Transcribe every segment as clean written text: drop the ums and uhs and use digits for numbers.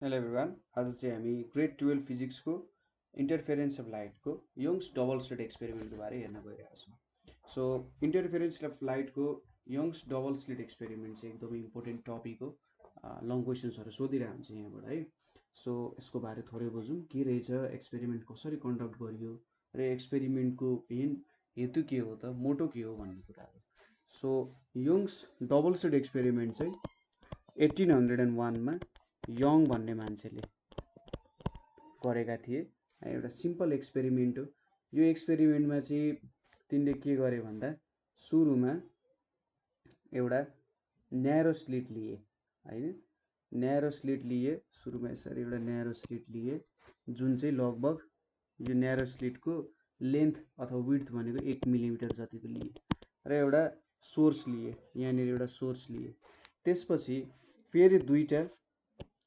Hello everyone आज चाहिँ हामी ग्रेड 12 फिजिक्सको इन्टरफेरेन्स अफ लाइटको यङ्स डबल स्लिट एक्सपेरिमेन्टको बारे हेर्न गइरहेको छौँ। सो इन्टरफेरेन्स अफ लाइटको यङ्स डबल स्लिट एक्सपेरिमेन्ट चाहिँ एकदमै इम्पोर्टेन्ट टपिक हो। लङ क्वेसन्सहरू सोधिरहेको हुन्छ यहाँबाट है। सो यसको बारे थोरै बुझौँ, के रहेछ, एक्सपेरिमेन्ट कसरी कन्डक्ट गरियो र एक्सपेरिमेन्टको मेन हेतु के हो त, मोटो के हो भन्ने कुराहरू। So youngs double slit experiment चाहिँ 1801मा यङ भन्ने मान्छेले गरेका थिए। एउटा सिम्पल एक्सपेरिमेन्ट हो। यो एक्सपेरिमेन्टमा चाहिँ तिनले के गरे भन्दा सुरुमा एउटा न्यारो स्लिट लिए हैन, न्यारो स्लिट लिए। सुरुमा यसरी एउटा न्यारो स्लिट लिए जुन चाहिँ लगभग यो न्यारो स्लिटको लेन्थ अथवा विड्थ भनेको 1 मिलिमिटर जतिको लिए र एउटा सोर्स लिए, यहाँनिर एउटा सोर्स लिए। त्यसपछि फेरि दुईटा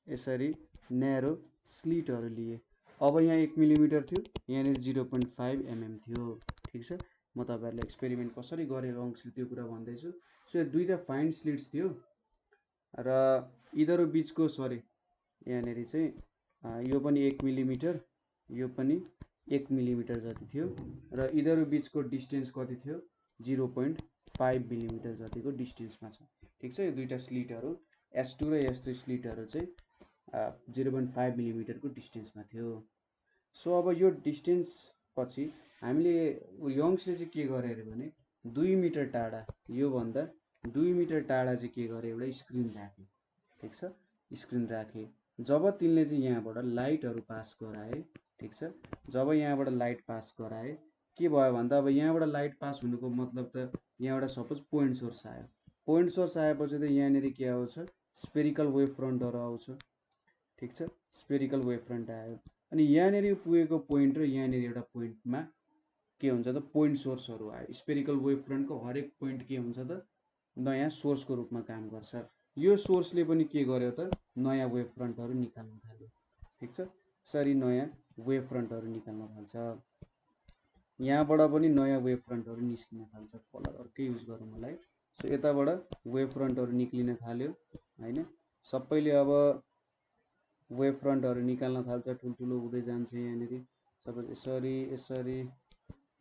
यसरी न्यारो स्लिटहरू लिए। अब यहाँ 1 मिलिमिटर थियो, यहाँनिर 0.5 mm थियो। ठिक छ, म तपाईँहरूलाई एक्सपेरिमेन्ट कसरी गरेको अंश त्यो कुरा भन्दैछु। सो यो दुईटा फाइन स्लिट्स थियो र यिनीहरू बिचको यहाँनिर चाहिँ यो पनि 1 मिलिमिटर, यो पनि 1 मिलिमिटर जति थियो र यिनीहरू बिचको डिस्टेन्स कति थियो, 0.5 मिलिमिटर जतिको डिस्टेन्समा छ। ठिक छ, यो दुईटा स्लिटहरू S2 र S3 स्लिटहरू चाहिँ 0.5 मिलिमिटरको डिस्टेन्समा थियो। सो अब यो डिस्टेन्स पछि हामीले यङ्सले चाहिँ के गरे अरे भने 2 मिटर टाढा, योभन्दा 2 मिटर टाढा चाहिँ के गरे, एउटा स्क्रिन राखे। ठिक छ, स्क्रिन राखे। जब तिनले चाहिँ यहाँबाट लाइटहरू पास गराए, ठिक छ, जब यहाँबाट लाइट पास गराए के भयो भन्दा अब यहाँबाट लाइट पास हुनुको मतलब त यहाँबाट सपोज पोइन्ट सोर्स आयो। पोइन्ट सोर्स आएपछि त यहाँनिर के आउँछ, स्पेरिकल वेभ फ्रन्टहरू आउँछ। ठिक छ, स्पेरिकल वेभ फ्रन्ट आयो। अनि यहाँनिर पुगेको पोइन्ट र यहाँनिर एउटा पोइन्टमा के हुन्छ त, पोइन्ट सोर्सहरू आयो। स्पेरिकल वेभ फ्रन्टको हरेक पोइन्ट के हुन्छ त, नयाँ सोर्सको रूपमा काम गर्छ। यो सोर्सले पनि के गर्यो त, नयाँ वेभ फ्रन्टहरू निकाल्न थाल्यो। ठिक छ, यसरी नयाँ वेभ फ्रन्टहरू निकाल्न थाल्छ। यहाँबाट पनि नयाँ वेभ फ्रन्टहरू निस्किन थाल्छ। कलर अर्कै युज गरौँ मलाई। सो यताबाट वेभ फ्रन्टहरू निक्लिन थाल्यो हैन। सबैले अब वेभ फ्रन्टहरू निकाल्न थाल्छ, ठुल्ठुलो हुँदै जान्छ। यहाँनिर सबै यसरी यसरी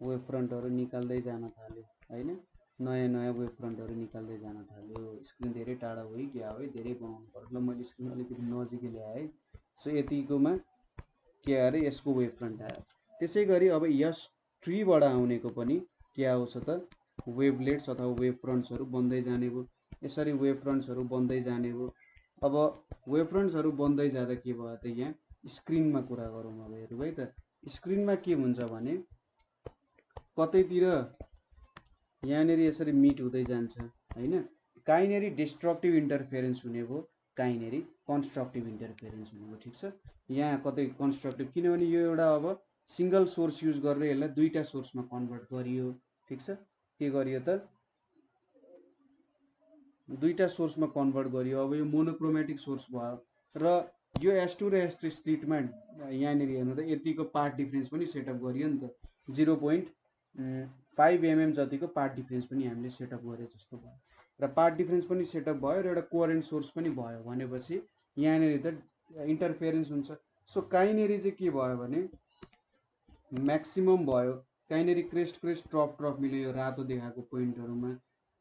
वेभ फ्रन्टहरू निकाल्दै जान थाल्यो हैन। नयाँ नयाँ वेभ फ्रन्टहरू निकाल्दै जान थाल्यो। स्क्रिन धेरै टाढा हो कि क्या हो, धेरै बनाउनु पर्यो। ल मैले स्क्रिन अलिकति नजिकै ल्याएँ है। सो यतिकोमा के आयो अरे, यसको वेभ फ्रन्ट आयो। त्यसै गरी अब S3 बाट आउनेको पनि के आउँछ त, वेभलेट्स अथवा वेभ फ्रन्ट्सहरू बन्दै जाने भयो। यसरी वेभ फ्रन्ट्सहरू बन्दै जाने भयो। अब वेभ फ्रन्ट्सहरू बन्दै जाँदा के भयो त, यहाँ स्क्रिनमा कुरा गरौँ अब हेरौँ है त। स्क्रिनमा के हुन्छ भने कतैतिर यहाँनिर यसरी मिट हुँदै जान्छ हैन। काहीँनिर डिस्ट्रक्टिभ इन्टरफेरेन्स हुने भयो, काहीँनिर कन्स्ट्रक्टिभ इन्टरफेरेन्स हुने भयो। ठिक छ, यहाँ कतै कन्स्ट्रक्टिभ, किनभने यो एउटा अब सिंगल सोर्स युज गरेर यसलाई दुईटा सोर्समा कन्भर्ट गरियो। ठिक छ, के गरियो त, दुईटा सोर्समा कन्भर्ट गरियो। अब यो मोनोक्रोमेटिक सोर्स भयो र यो S2 र S3 स्लिटमा यहाँनिर हेर्नु त यतिको पार्ट डिफरेन्स पनि सेटअप गरियो नि त। 0.5 mm जतिको पार्ट डिफरेन्स पनि हामीले सेटअप गरे जस्तो भयो र पार्ट डिफरेन्स पनि सेटअप भयो र एउटा कोरेन्ट सोर्स पनि भयो भनेपछि यहाँनिर त इन्टरफेरेन्स हुन्छ। सो काहीँनिर चाहिँ के भयो भने म्याक्सिमम भयो, काहीँनिर क्रेस्ट क्रेस्ट ट्रफ ट्रफ मिल्यो। यो रातो देखाएको पोइन्टहरूमा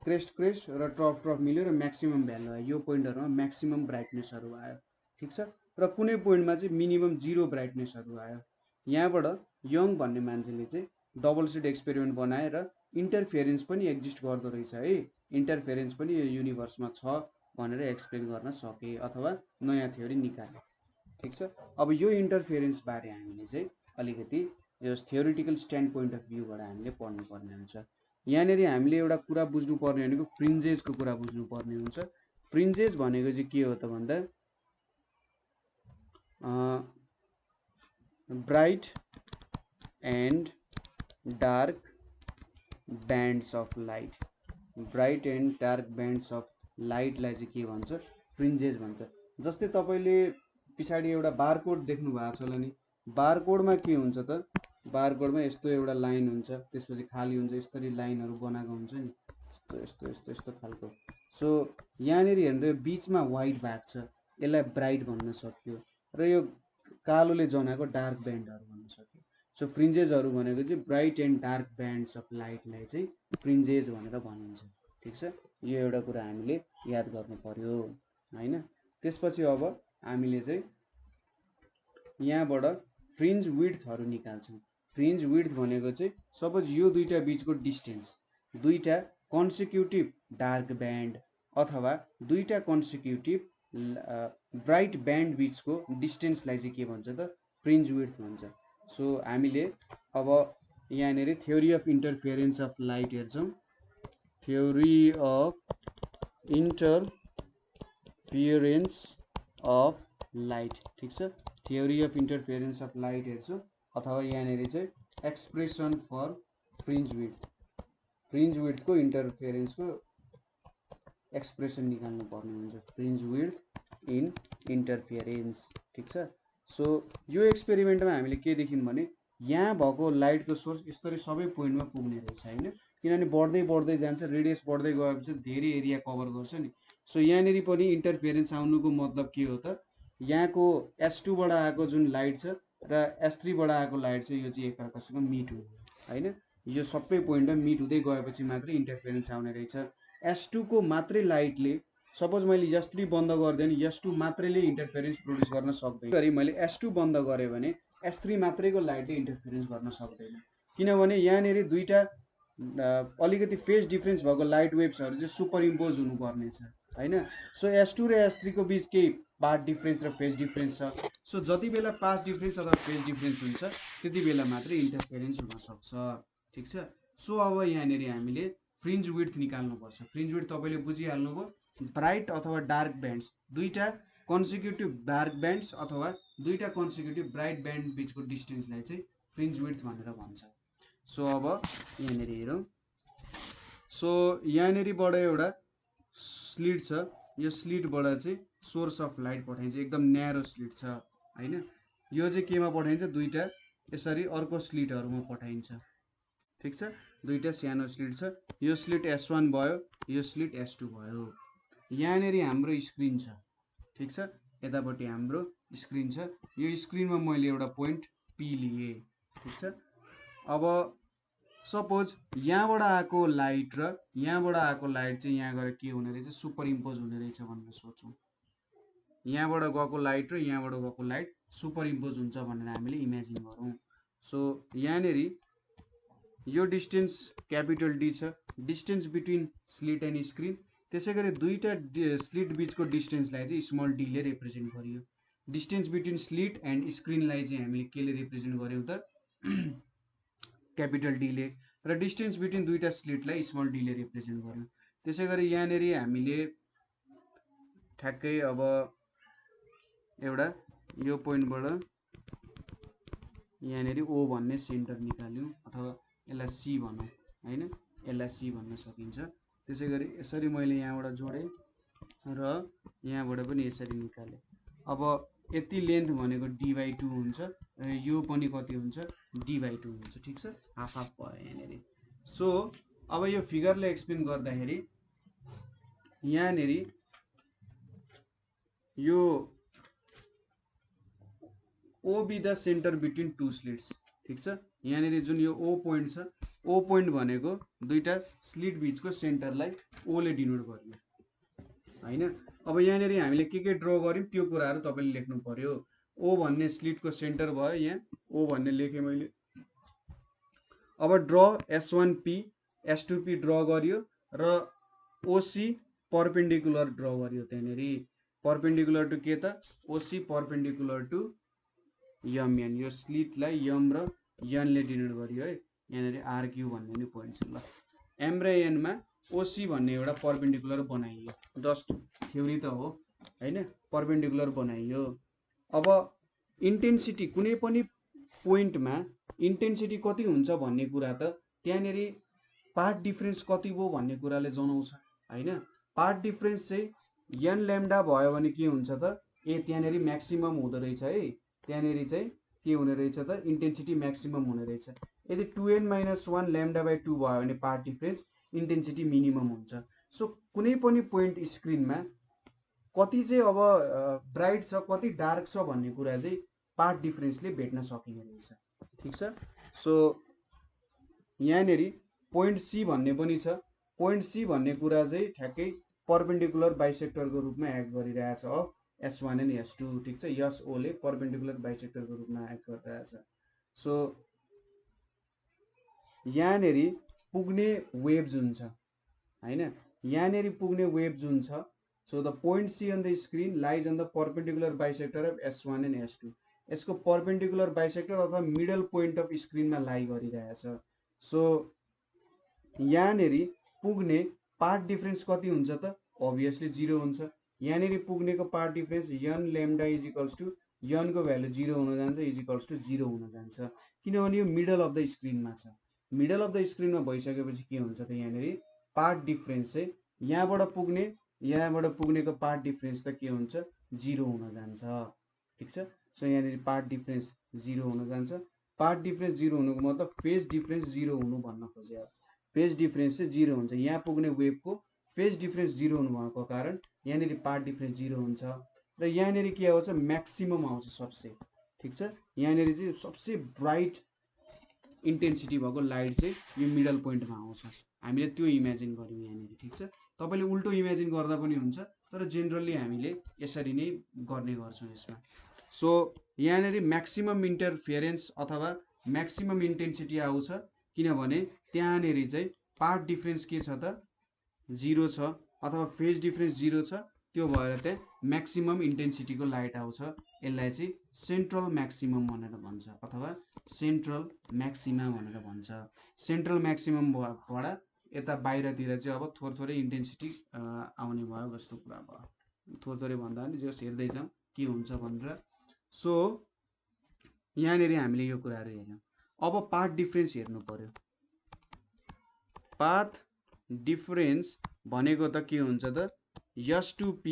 क्रेस्ट क्रेस्ट र ट्रफ ट्रफ मिल्यो र म्याक्सिमम भ्यालु आयो। यो पोइन्टहरूमा म्याक्सिमम ब्राइटनेसहरू आयो। ठिक छ, र कुनै पोइन्टमा चाहिँ मिनिमम 0 ब्राइटनेसहरू आयो। यहाँबाट यङ भन्ने मान्छेले चाहिँ डबल स्लिट एक्सपेरिमेन्ट बनाए र इन्टरफेरेन्स पनि एक्जिस्ट गर्दो रहेछ है, इन्टरफेरेन्स पनि यो युनिभर्समा छ भनेर एक्सप्लेन गर्न सके अथवा नयाँ थ्योरी निकाले। ठिक छ, अब यो इन्टरफेरेन्स बारे हामीले चाहिँ अलिकति यो थ्योरिटिकल स्ट्यान्ड पोइन्ट अफ भ्यूबाट हामीले पढ्नुपर्ने हुन्छ। यहाँनिर हामीले एउटा कुरा बुझ्नुपर्ने भनेको फ्रिन्जेसको कुरा बुझ्नुपर्ने हुन्छ। फ्रिन्जेस भनेको चाहिँ के हो त भन्दा bright and dark bands of light, bright and dark bands of लाइटलाई चाहिँ के भन्छ, फ्रिन्जेस भन्छ। जस्तै तपाईँले पछाडि एउटा बारकोड देख्नु भएको छ होला नि। बारकोडमा के हुन्छ त, बारकोडमा यस्तो एउटा लाइन हुन्छ, त्यसपछि खाली हुन्छ, यसरी लाइनहरू बनाएको हुन्छ नि, यस्तो यस्तो यस्तो यस्तो खालको। सो यहाँनिर हेर्दा बिचमा व्हाइट भाग छ, यसलाई ब्राइट भन्न सक्यो र यो कालोले जनाएको डार्क ब्यान्डहरु भन्न सकियो। सो फ्रिन्जेसहरु भनेको चाहिँ bright and dark bands of लाइटलाई चाहिँ फ्रिन्जेस भनेर भनिन्छ। ठीक छ, यो एउटा कुरा हामीले याद गर्नु पर्यो हैन। त्यसपछि अब हामीले चाहिँ यहाँबाट फ्रिन्ज विड्थहरु निकाल्छौं। फ्रिन्ज विड्थ भनेको चाहिँ सपोज यो दुईटा बीचको डिस्टेन्स, दुईटा कन्सेक्युटिभ डार्क ब्यान्ड अथवा दुईटा कन्सेक्युटिभ ब्राइट ब्यान्ड बीचको डिस्टेन्सलाई चाहिँ के भन्छ त फ्रिन्ज विड्थ भन्छ। सो हामीले अब यहाँनेरि theory of interference of light हेर्छौं। Theory of interference of light, ठीक छ, theory of interference of light हेर्छौं अथवा यहाँनेरि चाहिँ expression for fringe width, fringe विड्थको इन्टरफेरेन्सको एक्सप्रेसन निकाल्नु पर्ने हुन्छ, फ्रिन्ज विड्थ इन इन्टरफेरेन्स। ठीक छ, सो यो एक्सपेरिमेन्टमा हामीले के देख्यौं भने यहाँ भएको लाइटको सोर्स यसरी सबै पोइन्टमा पुग्ने रहेछ हैन, किनभने बढ्दै बढ्दै जान्छ, रेडियस बढ्दै गएपछि धेरै एरिया कभर गर्छ नि। सो यहाँनेरि पनि इन्टरफेरेन्स आउनुको मतलब के हो त, यहाँको S2 बाट आएको जुन लाइट छ र S3 बाट आएको लाइट छ, यो चाहिँ एकअर्कासँग मिट हुने हैन। यो सबै पोइन्टमा मिट हुँदै गएपछि मात्रै इन्टरफेरेन्स आउने रहेछ। S2 को मात्रै लाइटले, सपोज मैले S3 बन्द गर्दै नि S2 मात्रैले इन्टरफेरेन्स प्रोड्युस गर्न सक्दैन। गरी मैले S2 बन्द गरे भने S3 मात्रैको लाइटले इन्टरफेरेन्स गर्न सक्दैन, किनभने यहाँनेरि दुईटा अलिकति फेज डिफरेन्स भएको लाइट वेभ्सहरु चाहिँ सुपर इम्पोज हुनुपर्ने छ हैन। सो S2 र S3 को बीच केही पाथ डिफरेन्स र फेज डिफरेन्स छ। सो जति बेला पाथ डिफरेन्स अथवा फेज डिफरेन्स हुन्छ त्यति बेला मात्रै इन्टरफेरेन्स हुन सक्छ। ठीक छ, सो अब यहाँनेरि हामीले फ्रिन्ज विड्थ निकाल्नु पर्छ। फ्रिन्ज विड्थ तपाईले बुझिहाल्नुभयो, ब्राइट अथवा डार्क ब्यान्ड्स, दुईटा कन्सेक्युटिभ डार्क ब्यान्ड्स अथवा दुईटा कन्सेक्युटिभ ब्राइट ब्यान्ड बीचको डिस्टेन्सलाई चाहिँ फ्रिन्ज विड्थ भनेर भन्छ। सो अब यहाँनेरि हेरौं। सो यहाँनेरिबाट एउटा स्लिट छ, यो स्लिटबाट चाहिँ सोर्स अफ लाइट पठाइन्छ, एकदम न्यारो स्लिट छ हैन। यो चाहिँ केमा पठाइन्छ, दुईटा यसरी अर्को स्लिटहरुमा पठाइन्छ। ठीक छ, दुईटा सानो स्लिट छ, यो स्लिट S1 भयो, यो स्लिट S2 भयो। यहाँनेरि हाम्रो स्क्रिन छ। ठीक छ, यतापट्टि हाम्रो स्क्रिन छ, यो स्क्रिनमा मैले एउटा पोइन्ट P लिए। ठीक छ, अब सपोज यहाँबाट आएको लाइट र यहाँबाट आएको लाइट चाहिँ यहाँ गएर के हुने रहेछ, सुपर इम्पोज हुने रहेछ भनेर सोचौं। यहाँबाट गएको लाइट र यहाँबाट गएको लाइट सुपर इम्पोज हुन्छ भनेर हामीले इमेजिन गरौं। सो यहाँनेरि यो डिस्टेन्स क्यापिटल D छ, distance between slit and screen. त्यसैगरी दुईटा स्लिट बीचको डिस्टेन्सलाई चाहिँ स्मल d ले रिप्रेजेन्ट गरियो। डिस्टेन्स बिट्विन स्लिट एन्ड स्क्रिनलाई चाहिँ हामीले के ले रिप्रेजेन्ट गर्यौं त, क्यापिटल D ले, र डिस्टेन्स बिट्विन दुईटा स्लिटलाई स्मल d ले रिप्रेजेन्ट गर्यौं। त्यसैगरी यहाँनेरि हामीले ठ्याक्कै अब एउटा यो पोइन्टबाट यहाँनेरि O भन्ने सेन्टर निकाल्यौं अथवा यसलाई C भनौं हैन, यसलाई C भन्न सकिन्छ। त्यसैगरी यसरी मैले यहाँबाट जोडे र यहाँबाट पनि यसरी निकाले। अब यति लेन्थ भनेको d/2 हुन्छ र यो पनि कति हुन्छ, d/2 हुन्छ। ठीक छ, हाफ हाफ भयो यहाँनेरि। सो अब यो फिगरले एक्सप्लेन गर्दाखेरि यहाँनेरि यो O be the centre between two slits. ठीक छ, यहाँनेरि जुन यो O पोइन्ट छ, O पोइन्ट भनेको दुईटा स्लिट बीचको सेन्टरलाई O ले डिनोट गरियो हैन। अब यहाँनेरि हामीले के ड्र गर्यौं त्यो कुराहरु तपाईले लेख्नु पर्यो। O भन्ने स्लिटको सेन्टर भयो, यहाँ O भन्ने लेखे मैले। अब ड्र S1P S2P ड्र गरियो र OC परपेन्डिकुलर ड्र गरियो। त्यहाँनेरि परपेन्डिकुलर टु के त, OC परपेन्डिकुलर टु MN, यो स्लिटलाई M र N ले डिनोट गरियो है। यहाँनेरि RQ भन्ने नि पोइन्ट छ ल। M र N मा OC भन्ने एउटा परपेन्डिकुलर बनाइयो, जस्ट थ्योरी त हो हैन, परपेन्डिकुलर बनाइयो। अब इन्टेन्सिटी कुनै पनि पोइन्टमा इन्टेन्सिटी कति हुन्छ भन्ने कुरा त त्यहाँनेरि पाथ डिफरेन्स कति भयो भन्ने कुराले जनाउँछ हैन। पाथ डिफरेन्स चाहिँ n लैम्डा भयो भने के हुन्छ त, त्यहाँनेरि म्याक्सिमम हुँदो रहेछ है। त्यहाँनेरि चाहिँ के हुने रहेछ त, इन्टेन्सिटी म्याक्सिमम हुने रहेछ। यदि 2n-1 λ/2 भयो भने पाथ डिफरेन्स इन्टेन्सिटी मिनिमम हुन्छ। सो कुनै पनि पोइन्ट स्क्रिनमा कति चाहिँ अब ब्राइट छ कति डार्क छ भन्ने कुरा चाहिँ पाथ डिफरेन्सले भेट्न सकिने रहेछ। ठिक छ। सो यहाँनेरि पोइन्ट सी भन्ने पनि छ। पोइन्ट सी भन्ने कुरा चाहिँ ठ्याक्कै पर्पेन्डिकुलर बाइसेक्टरको रूपमा एक्ट गरिरहेछ अफ S1 एन्ड S2। ठिक छ। SO ले पर्पेन्डिकुलर बाइसेक्टरको रूपमा एक्ट गरिरहेछ। सो यहाँनेरि पुग्ने वेभ जुन छ हैन, यहाँनेरि पुग्ने वेभ जुन छ, so the point C on the screen lies on the perpendicular bisector of S1 and S2। यसको पर्पेन्डिकुलर बाइसेक्टर अथवा मिडल पोइन्ट अफ स्क्रिनमा लाई गरिरहेछ। सो यहाँनेरि पुग्ने पाथ डिफरेन्स कति हुन्छ त? अभियसली 0 हुन्छ। यहाँनेरि पुग्नेको path difference n lambda is equals to n को भ्यालु 0 हुन जान्छ इज इक्वल्स टु 0 हुन जान्छ, किनभने यो मिडल अफ द स्क्रिनमा छ। मिडल अफ द स्क्रिनमा भइसकेपछि के हुन्छ त? यहाँनेरि पाथ डिफरेन्स चाहिँ यहाँबाट पुग्नेको पाथ डिफरेन्स त के हुन्छ? 0 हुन जान्छ। ठिक छ। सो यहाँनेरि पाथ डिफरेन्स 0 हुन जान्छ। पाथ डिफरेन्स 0 हुनुको मतलब फेज डिफरेन्स 0 हुनु भन्न खोजे। फेज डिफरेन्स चाहिँ 0 हुन्छ। यहाँ पुग्ने वेभको फेज डिफरेन्स 0 हुनु भएको कारण यहाँनेरि पाथ डिफरेन्स 0 हुन्छ र यहाँनेरि के आउँछ? म्याक्सिमम आउँछ सबसे। ठिक छ। यहाँनेरि चाहिँ सबसे ब्राइट इन्टेन्सिटी भएको लाइट चाहिँ यो मिडल पोइन्टमा आउँछ। हामीले त्यो इमेजिन गर्यौँ यहाँनेरि। ठिक छ। तपाईले उल्टो इमेजिन गर्दा पनि हुन्छ, तर जेनरली हामीले यसरी नै गर्ने गर्छौँ यसमा। सो यहाँनेरि म्याक्सिमम इन्टरफेरेन्स अथवा म्याक्सिमम इन्टेन्सिटी आउँछ, किनभने त्यहाँनेरि चाहिँ पाथ डिफरेन्स के छ त? 0 छ अथवा फेज डिफरेन्स 0 छ। त्यो भएर त्यहाँ म्याक्सिमम इन्टेन्सिटीको लाइट आउँछ। यसलाई चाहिँ सेन्ट्रल म्याक्सिमम भनेर भन्छ अथवा सेन्ट्रल म्याक्सिमा भनेर भन्छ। सेन्ट्रल म्याक्सिममबाट यता बाहिरतिर चाहिँ अब थोरै इन्टेन्सिटी आउने भयो जस्तो कुरा भयो। थोरै भन्दा पनि जस हेर्दै जाउँ के हुन्छ भनेर। सो यहाँनेरि हामीले यो कुराहरू हेर्यौँ। अब पाथ डिफरेन्स हेर्नु पर्यो। पाथ डिफरेन्स भनेको त के हुन्छ त? S2P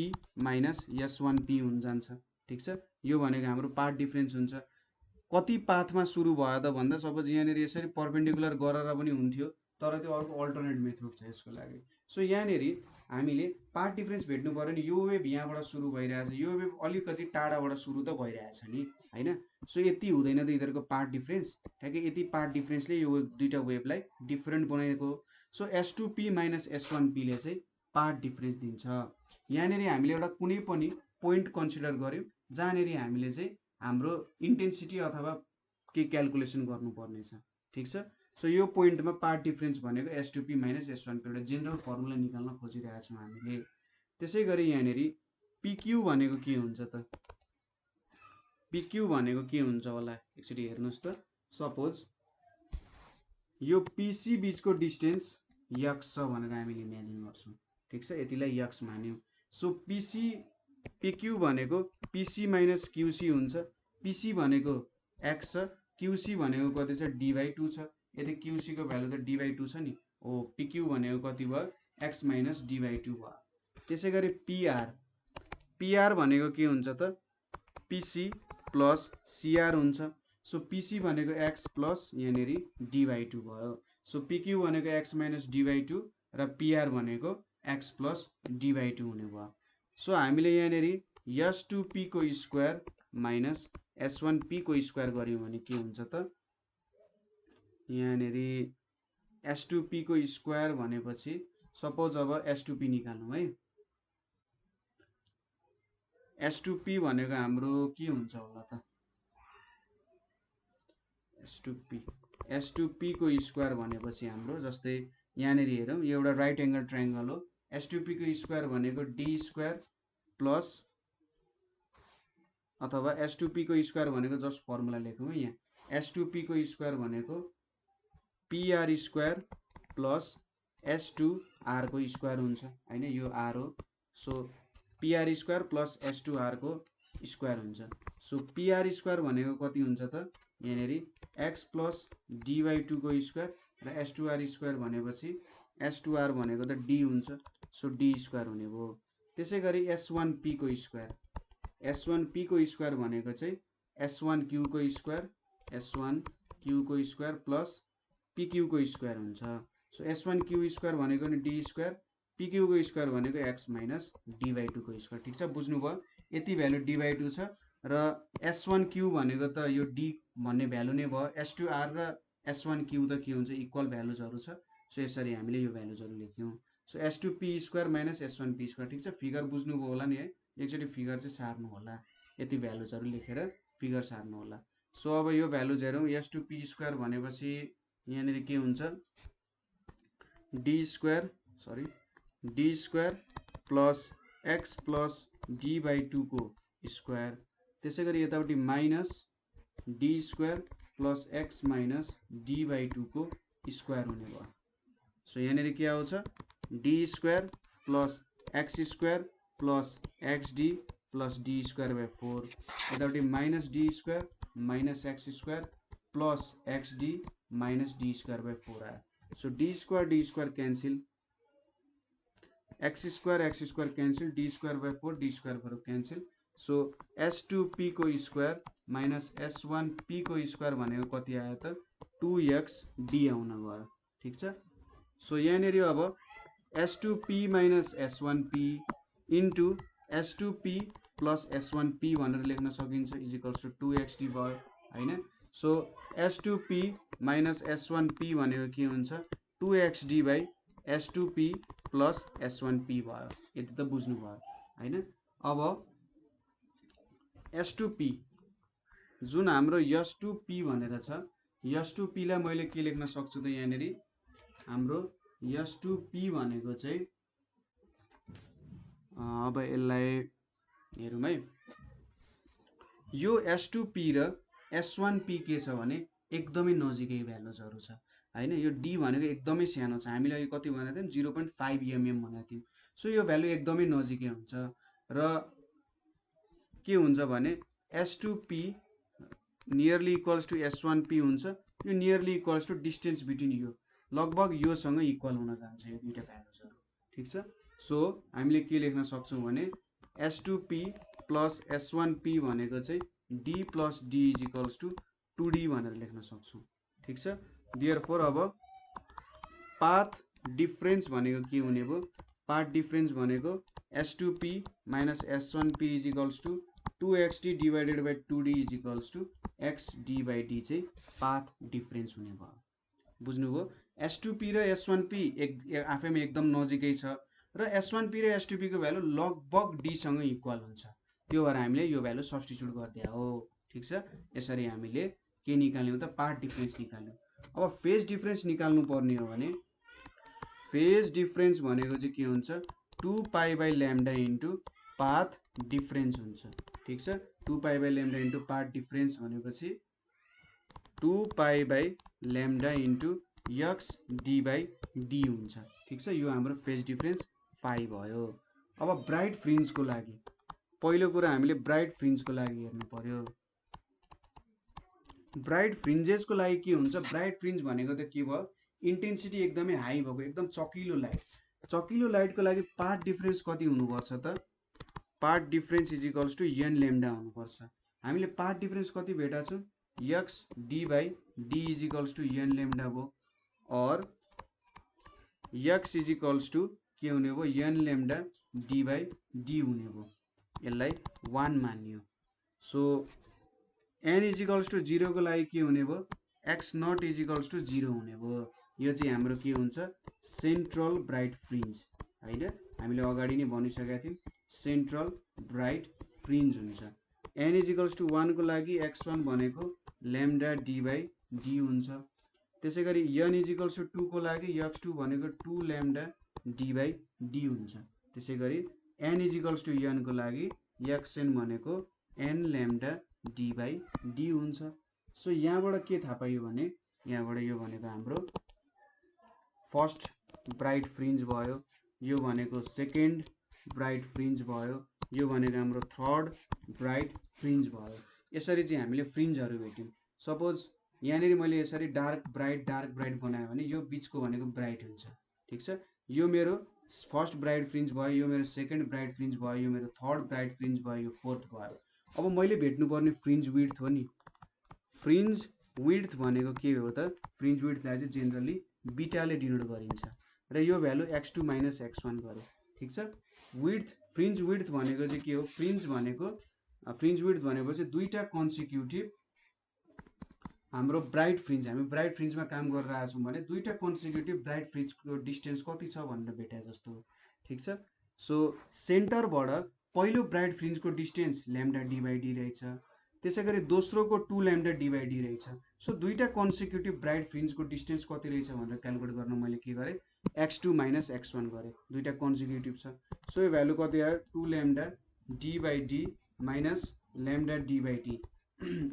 माइनस S1P हुन जान्छ। ठिक छ। यो भनेको हाम्रो पाथ डिफरेन्स हुन्छ। कति पाथमा सुरु भयो त भन्दा सपोज यहाँनेरि यसरी पर्पेन्डिकुलर गरेर पनि हुन्थ्यो, तर त्यो अर्को अल्टरनेट मेथड छ यसको लागि। सो यहाँनेरि हामीले पाथ डिफरेन्स भेट्नु पर्यो नि। यो वेभ यहाँबाट सुरु भइरहेछ, यो वेभ अलिकति टाढाबाट सुरु त भइरहेछ नि हैन। सो यति हुँदैन त यिनीहरूको पाथ डिफरेन्स। ठ्याक्कै यति पाथ डिफरेन्सले यो दुईटा वेभलाई डिफरेन्ट बनाएको हो। सो S2P माइनस S1P ले चाहिँ पाथ डिफरेन्स दिन्छ। यहाँनेरि हामीले एउटा कुनै पनि पोइन्ट कन्सिडर गर्यौँ जहाँनेरि हामीले चाहिँ हाम्रो इन्टेन्सिटी अथवा के क्याल्कुलेसन गर्नुपर्ने छ। ठिक छ। सो यो पोइन्टमा पाथ डिफरेन्स भनेको S2P माइनस S1P एउटा जेनरल फर्मुला निकाल्न खोजिरहेका छौँ हामीले। त्यसै गरी यहाँनेरि PQ भनेको के हुन्छ त? PQ भनेको के हुन्छ होला एकचोटि हेर्नुहोस् त। सपोज यो PC बीचको डिस्टेन्स x छ भनेर हामीले इमेजिन गर्छौँ। ठिक छ। यतिलाई x मान्यौँ। सो PQ भनेको PC माइनस QC हुन्छ। PC भनेको x छ, QC भनेको कति छ? d/2 छ। यदि QC को भ्यालु त d/2 छ नि, हो PQ भनेको कति भयो? x माइनस d/2 भयो। त्यसै गरी PR भनेको के हुन्छ त? PC प्लस CR हुन्छ। सो PC भनेको x प्लस यहाँनेरि d/2 भयो। सो PQ भनेको x माइनस d/2 र PR भनेको x प्लस d/2 हुने भयो। सो हामीले यहाँनेरि S2P को स्क्वायर माइनस S1P को स्क्वायर गर्यौँ भने के हुन्छ त? यहाँनेरि S2P को स्क्वायर भनेपछि सपोज अब S2P निकाल्नु है। S2P भनेको हाम्रो के हुन्छ होला त? S2P को स्क्वायर भनेपछि हाम्रो जस्तै यहाँनेरि हेरौँ, यो एउटा राइट एंगल ट्रायंगल हो। S2P को स्क्वायर भनेको d स्क्वायर प्लस अथवा S2P को स्क्वायर भनेको जस्ट फर्मुला लेखौँ है यहाँ। S2P को स्क्वायर भनेको PR स्क्वायर प्लस S2R को स्क्वायर हुन्छ हैन, यो R हो। So PR square plus S2R को स्क्वायर हुन्छ। सो PR स्क्वायर भनेको कति हुन्छ त? यहाँनेरि x प्लस d/2 को स्क्वायर र S2R स्क्वायर भनेपछि S2R भनेको त d हुन्छ। सो d स्क्वायर हुने भयो। त्यसै गरी S1P को स्क्वायर, S1P को स्क्वायर भनेको चाहिँ S1Q को स्क्वायर प्लस PQ को स्क्वायर हुन्छ। सो S1Q स्क्वायर भनेको नि d स्क्वायर, PQ को स्क्वायर भनेको x माइनस d/2 को स्क्वायर। ठीक छ, बुझ्नुभयो? यति भ्यालु d/2 छ र S1Q भनेको त यो d भन्ने भ्यालु नै भयो। S2R र S1Q त के हुन्छ, इक्वल भ्यालुजहरु छ। सो यसरी हामीले यो भ्यालुजहरु लेख्यौं। So S2P square minus S1P square. ठीक छ, फिगर बुझ्नुभयो होला नि है? एकचोटी फिगर चाहिँ सार्नु होला, यति भ्यालुजहरु लेखेर फिगर सार्नु होला। सो अब यो भ्यालुज हेरौं। S2P स्क्वायर भनेपछि यहाँनिर के हुन्छ, d square plus x plus d/2 को स्क्वायर, त्यसैगरी यतापट्टि minus d square plus x minus d/2 को स्क्वायर हुने भयो। सो यहाँनिर के आउँछ, d square plus x square plus xd plus d square by 4, यतापट्टि minus d square minus x square plus xd minus d square by 4 आयो। So d square cancel, x square cancel, d square by 4 d square cancel. So S2P को square minus S1P को square भनेको कति आयो त, 2xd आउन गयो। ठीक छ, सो यहाँनिर अब S2P minus S1P into S2P plus S1P भनेर लेख्न सकिन्छ, इज इक्वल्स टु 2xd भयो हैन। सो S2P माइनस S1P भनेको के हुन्छ, 2xd by S2P plus S1P भयो। यति त बुझ्नु भयो हैन। अब S2P जुन हाम्रो S2P भनेर छ, S2P लाई मैले के लेख्न सक्छु त, यहाँनिर हाम्रो S2P भनेको चाहिँ अब यसलाई हेरौँ है। यो S2P र S1P के छ भने एकदमै नजिकै भ्यालुजहरु छ हैन। यो d भनेको एकदमै सानो छ, हामीले यो कति भनेको थियौं, 0.5 mm भनेको थियौं। सो यो भ्यालु एकदमै नजिकै हुन्छ र के हुन्छ भने S2P nearly equals to S1P हुन्छ। यो nearly equals to distance between यो, लगभग यो सँग इक्वल हुन जान्छ यो दुईटा भ्यालुजहरु। ठीक छ, सो हामीले के लेख्न सक्छौं भने S2P प्लस S1P भनेको चाहिँ d plus d is equals to 2d भनेर लेख्न सक्छौं। ठीक छ, देयरफोर अब पाथ डिफरेन्स भनेको के हुने भयो, पाथ डिफरेन्स भनेको S2P minus S1P is equals to 2xd divided by 2d is equals to xd by d चाहिँ पाथ डिफरेन्स हुने भयो। बुझ्नुभयो? S2P र S1P आफैमा एकदम नजिकै छ र S1P र S2P को भ्यालु लगभग d सँग इक्वल हुन्छ। त्यो भएर हामीले यो भ्यालु सब्स्टिट्युट गर्दिया हो। ठीक छ, यसरी हामीले के निकाल्यौं त, पाथ डिफरेन्स निकाल्यौं। अब फेज डिफरेन्स निकाल्नु पर्ने हो भने फेज डिफरेन्स भनेको चाहिँ के हुन्छ, 2 pi by lambda into path difference हुन्छ। ठीक छ, 2 pi by lambda into path difference भनेपछि 2 pi by lambda into x d by d हुन्छ। ठीक छ, यो हाम्रो फेज डिफरेन्स 5 भयो। अब ब्राइट फ्रिन्जको लागि पहिलो कुरा हामीले ब्राइट फ्रिन्जको लागि हेर्नु पर्यो। ब्राइट फ्रिन्जेसको लागि के हुन्छ, ब्राइट फ्रिन्ज भनेको त के भयो, इन्टेन्सिटी एकदमै हाई भएको, एकदम चकिलो लाइट। चकिलो लाइटको लागि पाथ डिफरेन्स कति हुनुपर्छ त, path difference is equals to n lambda हुनुपर्छ। हामीले पाथ डिफरेन्स कति भेटा छौं, x d by d is equals to n lambda भयो, और x इज इक्वल्स टु के हुने भयो, n lambda d by d हुने भयो। यसलाई 1 मानियो। So n is equals to 0 को लागि के हुने भयो, x naught is equals to 0 हुने भयो। यो चाहिँ हाम्रो के हुन्छ, सेन्ट्रल ब्राइट फ्रिन्ज हैन। हामीले अगाडि नै भनिसकेका थियौं, सेन्ट्रल ब्राइट फ्रिन्ज हुन्छ। n इज इक्वल्स टु 1 को लागि x1 भनेको ल्याम्डा d बाई d हुन्छ। त्यसैगरी n इज इक्वल्स टु 2 को लागि x2 भनेको 2 ल्याम्डा d बाई d हुन्छ। त्यसैगरी n is equals to n को लागि xn भनेको n lambda d by d हुन्छ। सो यहाँबाट के थाहा पाइयो भने, यहाँबाट यो भनेको हाम्रो फर्स्ट ब्राइट फ्रिन्ज भयो, यो भनेको सेकेन्ड ब्राइट फ्रिन्ज भयो, यो भनेको हाम्रो थर्ड ब्राइट फ्रिन्ज भयो। यसरी चाहिँ हामीले फ्रिन्जहरु भेट्यौं। सपोज यहाँनिर मैले यसरी डार्क ब्राइट बनाएँ भने यो बीचको भनेको ब्राइट हुन्छ। ठीक छ, यो मेरो फर्स्ट ब्राइट फ्रिन्ज भयो, यो मेरो सेकेन्ड ब्राइट फ्रिन्ज भयो, यो मेरो थर्ड ब्राइट फ्रिन्ज भयो, यो फोर्थ भयो। अब मैले भेट्नुपर्ने फ्रिन्ज विड्थ हो नि। फ्रिन्ज विड्थ भनेको के हो त, फ्रिन्ज विड्थलाई चाहिँ जेनरली बीटाले डिनोट गरिन्छ र यो भ्यालु x2 माइनस x1 गरे। ठिक छ। विड्थ फ्रिन्ज विड्थ भनेको चाहिँ के हो? फ्रिन्ज विड्थ भनेको चाहिँ दुईटा कन्सिक्युटिभ हाम्रो ब्राइट फ्रिन्ज, हामी ब्राइट फ्रिन्जमा काम गरिरहेको छौँ भने दुईटा कन्सिक्युटिभ ब्राइट फ्रिन्जको डिस्टेन्स कति छ भनेर भेटे जस्तो हो। ठिक छ। सो सेन्टरबाट पहिलो ब्राइट फ्रिन्जको distance lambda D by D रहेछ, त्यसै गरी दोस्रोको 2 लैम्डा डी बाई डी रहेछ। सो दुईटा कन्सिक्युटिभ ब्राइट फ्रिन्जको डिस्टेन्स कति रहेछ भनेर क्यालकुलेट गर्न मैले के गरेँ? x2 माइनस x1 गरेँ। दुईटा कन्सिक्युटिभ छ। सो यो भ्यालु कति आयो? 2 lambda D by D minus lambda D by D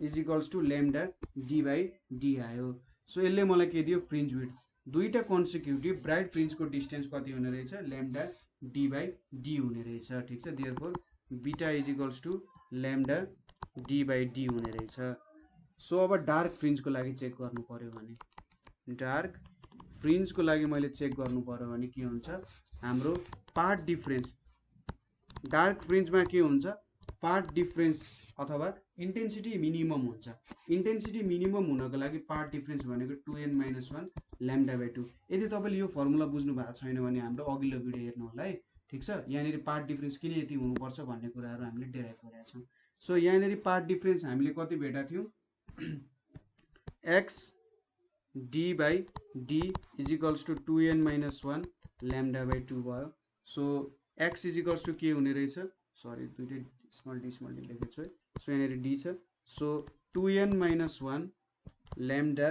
is equals to lambda D by D आयो। सो यसले मलाई के दियो? Fringe width. दुईटा कन्सिक्युटिभ ब्राइट फ्रिन्जको डिस्टेन्स कति हुने रहेछ? लैम्डा डी बाई डी हुने रहेछ। ठिक छ। Therefore beta is equals to lambda D by D हुने रहेछ। सो अब डार्क फ्रिन्जको लागि चेक गर्नु पर्यो भने, डार्क फ्रिन्जको लागि मैले चेक गर्नु पर्यो भने के हुन्छ? हाम्रो पार्ट डिफरेन्स, डार्क फ्रिन्जमा के हुन्छ? पार्ट डिफरेन्स अथवा इन्टेन्सिटी मिनिमम हुन्छ। इन्टेन्सिटी मिनिमम हुनको लागि पार्ट डिफरेन्स भनेको 2n माइनस 1 लैम्डा बाई 2। यदि तपाईँले यो फर्मुला बुझ्नु भएको छैन भने हाम्रो अघिल्लो भिडियो हेर्नु होला है। ठिक छ। यहाँनिर पार्ट डिफरेन्स किन यति हुनुपर्छ भन्ने कुराहरू हामीले डेराइभ गरेका छौँ। सो यहाँनिर पार्ट डिफरेन्स हामीले कति भेटेका थियौँ? x D by D is equals to 2n minus 1 lambda by 2 भयो। So x is equals to के हुने रहेछ? सरी, दुईटै स्मल डी लेखेको छु है। सो यहाँनिर डी छ। So 2n minus 1 lambda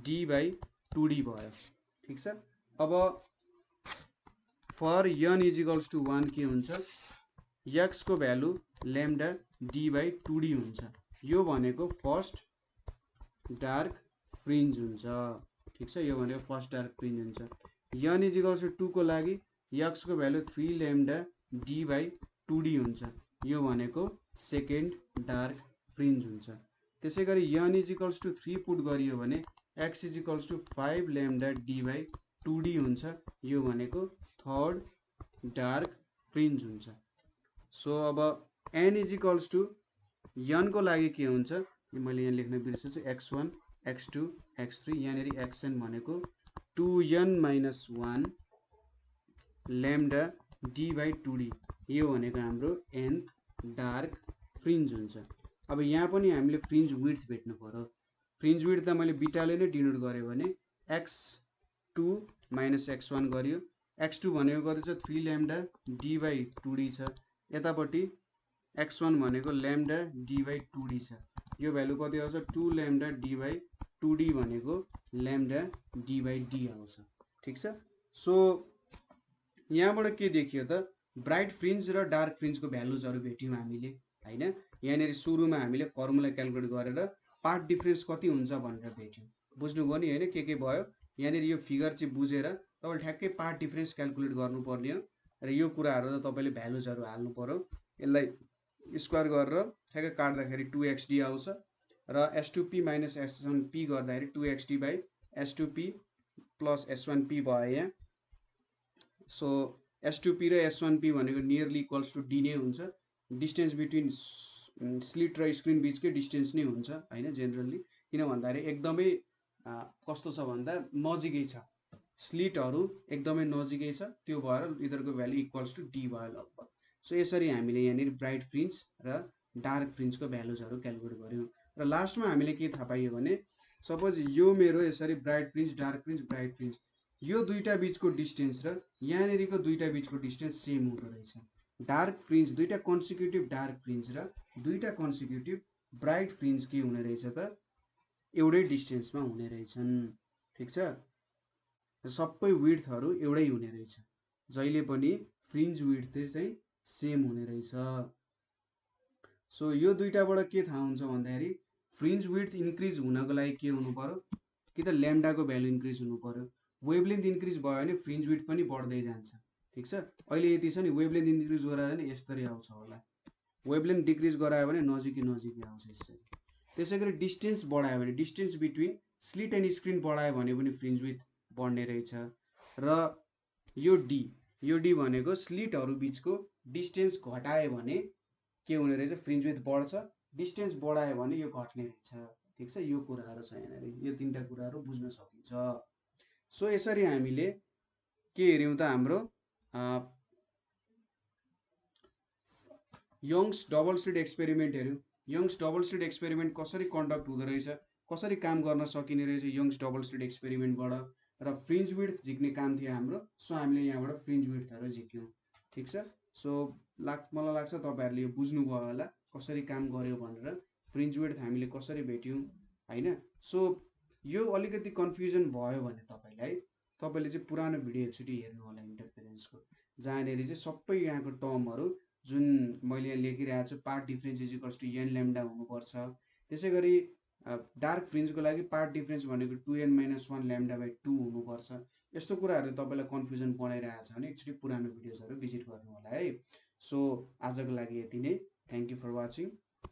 D by 2d भयो। ठिक छ। अब for n is equals to 1 के हुन्छ? x को value lambda D by 2d हुन्छ। यो भनेको फर्स्ट डार्क फ्रिन्ज हुन्छ। ठिक छ। यो भनेको फर्स्ट डार्क फ्रिन्ज हुन्छ। n इज इक्वल्स टू 2 को लागि x को value 3 lambda D by 2d हुन्छ। यो भनेको सेकेन्ड डार्क फ्रिन्ज हुन्छ। त्यसै गरी n is equals to 3 put गरियो भने x is equals to 5 lambda D by 2d हुन्छ। यो भनेको थर्ड डार्क फ्रिन्ज हुन्छ। सो अब n is equals to n को लागि के हुन्छ? मैले यहाँ लेख्न बिर्सेछु, x1 x2 x3। यहाँनिर xn भनेको 2n minus 1 lambda D by 2d। यो भनेको हाम्रो nth डार्क फ्रिन्ज हुन्छ। अब यहाँ पनि हामीले फ्रिन्ज विड्थ भेट्नु पर्यो। फ्रिन्ज विड्थ त मैले बीटाले नै डिनोट गरेँ भने x2 माइनस x1 गरियो। x2 भनेको कति छ? 3 लैम्डा डी बाई 2d छ। यतापट्टि x1 भनेको लैम्डा डी बाई 2d छ। यो भ्यालु कति आउँछ? 2 लैम्डा डी बाई 2d भनेको लैम्डा डी बाई डी आउँछ। ठिक छ। सो यहाँबाट के देखियो त? ब्राइट फ्रिन्ज र डार्क फ्रिन्जको भ्यालुजहरू भेट्यौँ हामीले हैन। यहाँनिर सुरुमा हामीले फर्मुला क्यालकुलेट गरेर पार्ट डिफरेन्स कति हुन्छ भनेर भेट्यौँ। बुझ्नुभयो नि हैन? के भयो? यहाँनिर यो फिगर चाहिँ बुझेर तपाईले ठ्याक्कै पार्ट डिफरेन्स क्यालकुलेट गर्नुपर्ने हो र यो कुराहरू त तपाईले भ्यालुजहरू हाल्नु पर्यो। यसलाई स्क्वायर गरेर ठ्याक्कै काट्दाखेरि 2xd आउँछ र s2p माइनस s1p गर्दाखेरि 2xd by s2p plus s1p भयो यहाँ। सो s2p र s1p भनेको नियरली इक्वल्स टू d नै हुन्छ। डिस्टेन्स बिट्विन स्लिट र स्क्रिन बिचकै डिस्टेन्स नै हुन्छ हैन जेनरली। किन भन्दाखेरि एकदमै कस्तो छ भन्दा नजिकै छ, स्लिटहरू एकदमै नजिकै छ, त्यो भएर यिनीहरूको भ्यालु इक्वल्स टू d भयो लगभग। सो यसरी हामीले यहाँनिर ब्राइट फ्रिन्ज र डार्क फ्रिन्जको भ्यालुजहरू क्यालकुलेट गर्यौँ र लास्टमा हामीले के थाहा पाइयो भने सपोज यो मेरो यसरी bright fringe dark fringe bright fringe, यो दुईटा बीचको डिस्टेन्स र यहाँनिरको दुईटा बीचको डिस्टेन्स सेम हुँदो रहेछ। डार्क फ्रिन्ज दुईटा कन्सिक्युटिभ डार्क फ्रिन्ज र दुईटा कन्सिक्युटिभ ब्राइट फ्रिन्ज के हुने रहेछ त? एउटै डिस्टेन्समा हुने रहेछन्। ठिक छ। सबै विड्थहरू एउटै हुने रहेछ। जहिले पनि फ्रिन्ज विड्थ चाहिँ सेम हुने रहेछ। सो यो दुईटाबाट के थाहा हुन्छ भन्दाखेरि फ्रिन्ज विड्थ इन्क्रिज हुनको लागि के हुनु पर्यो? कि त ल्याम्डाको भ्यालु इन्क्रिज हुनु पर्यो। वेभलेन्थ इन्क्रिज भयो भने फ्रिन्ज विड्थ पनि बढ्दै जान्छ। ठिक छ। अहिले यति छ नि, वेभलेन्थ इन्क्रिज गरायो भने यसरी आउँछ होला, वेभलेन्थ डिक्रिज गरायो भने नजिकै नजिकै आउँछ यसरी। त्यसै गरी डिस्टेन्स बढायो भने, distance between slit and screen बढायो भने पनि फ्रिन्ज विड्थ बढ्ने रहेछ। र यो डी भनेको स्लिटहरू बीचको डिस्टेन्स घटायो भने के हुने रहेछ? फ्रिन्ज विड्थ बढ्छ। डिस्टेन्स बढायो भने यो घट्ने रहेछ। ठिक छ। यो कुराहरू छ यहाँनिर, यो तीनटा कुराहरू बुझ्न सकिन्छ। सो यसरी हामीले के हेऱ्यौँ त हाम्रो यङ्स डबल स्लिट एक्सपेरिमेन्ट हेऱ्यौँ। यङ्स डबल स्लिट एक्सपेरिमेन्ट कसरी कन्डक्ट हुँदो रहेछ, कसरी काम गर्न सकिने रहेछ यङ्स डबल स्लिट एक्सपेरिमेन्टबाट र फ्रिन्ज विड्थ झिक्ने काम थियो हाम्रो। सो हामीले यहाँबाट फ्रिन्ज विड्थहरू झिक्यौँ। ठिक छ। सो मलाई लाग्छ तपाईँहरूले यो बुझ्नुभयो होला कसरी काम गर्यो भनेर, फ्रिन्ज विड्थ हामीले कसरी भेट्यौँ होइन। सो यो अलिकति कन्फ्युजन भयो भने तपाईँले चाहिँ पुरानो भिडियो एकचोटि हेर्नु होला इन्टरफेरेन्सको, जहाँनिर चाहिँ सबै यहाँको टर्महरू जुन मैले यहाँ लेखिरहेको छु, path difference is equals to N lambda हुनुपर्छ। त्यसै गरी डार्क फ्रिन्जको लागि पार्ट डिफ्रेन्स भनेको 2n-1 ल्याम्डा बाई 2 हुनुपर्छ। यस्तो कुराहरू तपाईँलाई कन्फ्युजन बनाइरहेको छ भने एकचोटि पुरानो भिडियोजहरू भिजिट गर्नु होला है। सो आजको लागि यति नै। Thank you for watching.